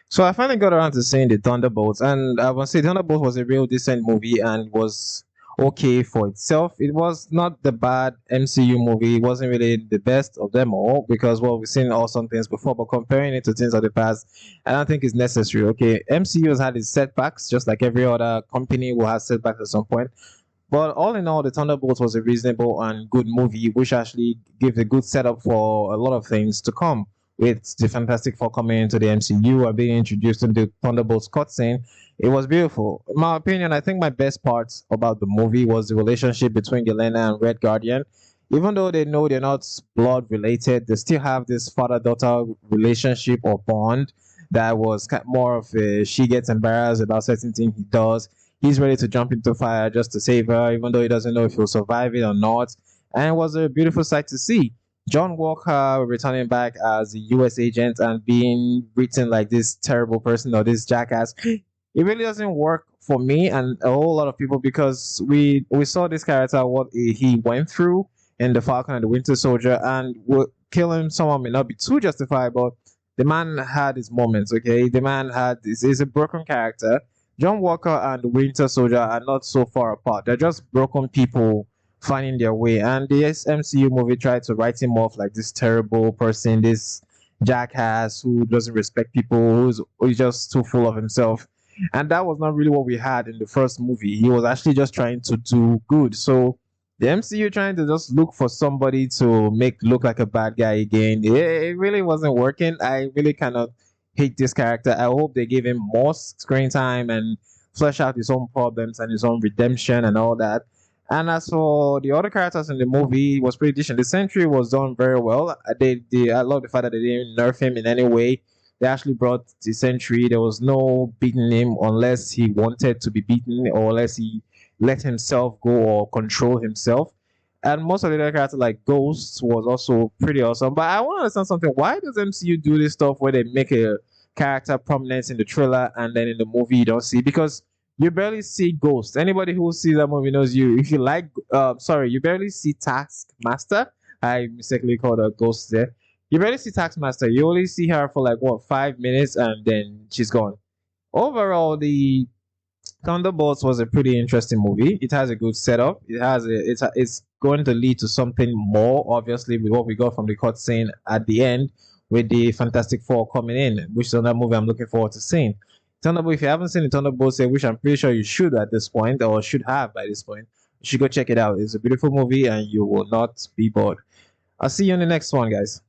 So I finally got around to seeing the Thunderbolts, and I must say Thunderbolts was a real decent movie and was okay for itself. It was not the bad MCU movie. It wasn't really the best of them all because well, we've seen awesome things before, but comparing it to things of the past, I don't think it's necessary. Okay, MCU has had its setbacks, just like every other company will have setbacks at some point. But all in all, the Thunderbolts was a reasonable and good movie, which actually gave a good setup for a lot of things to come. With the Fantastic Four coming into the MCU and being introduced in the Thunderbolts cutscene, it was beautiful. In my opinion, I think my best part about the movie was the relationship between Yelena and Red Guardian. Even though they know they're not blood related, they still have this father-daughter relationship or bond that was more of a she gets embarrassed about certain things he does. He's ready to jump into fire just to save her, even though he doesn't know if he'll survive it or not. And it was a beautiful sight to see. John Walker returning back as a US agent and being written like this terrible person or this jackass, it really doesn't work for me and a whole lot of people because we saw this character what he went through in the Falcon and the Winter Soldier, and killing someone may not be too justified, but the man had his moments. Okay, the man had this is a broken character. John Walker and the Winter Soldier are not so far apart. They're just broken people finding their way. And the MCU movie tried to write him off like this terrible person, this jackass who doesn't respect people, who's just too full of himself. And that was not really what we had in the first movie. He was actually just trying to do good. So the MCU trying to just look for somebody to make look like a bad guy again, it really wasn't working. I really cannot hate this character. I hope they give him more screen time and flesh out his own problems and his own redemption and all that. And as for the other characters in the movie, it was pretty decent. The Sentry was done very well. I love the fact that they didn't nerf him in any way. They actually brought the Sentry. There was no beating him unless he wanted to be beaten or unless he let himself go or control himself. And most of the other characters, like Ghosts, was also pretty awesome. But I want to understand something. Why does MCU do this stuff where they make a character prominent in the trailer and then in the movie you don't see? Because you barely see Ghost. Anybody who sees that movie knows you. If you like, sorry, you barely see Taskmaster. I mistakenly called her Ghost there. You barely see Taskmaster. You only see her for like what 5 minutes and then she's gone. Overall, the Thunderbolts was a pretty interesting movie. It has a good setup. It's going to lead to something more, obviously, with what we got from the cutscene at the end with the Fantastic Four coming in, which is another movie I'm looking forward to seeing. Thunderbolt, if you haven't seen the Thunderbolts yet, which I'm pretty sure you should at this point, or should have by this point, you should go check it out. It's a beautiful movie and you will not be bored. I'll see you in the next one, guys.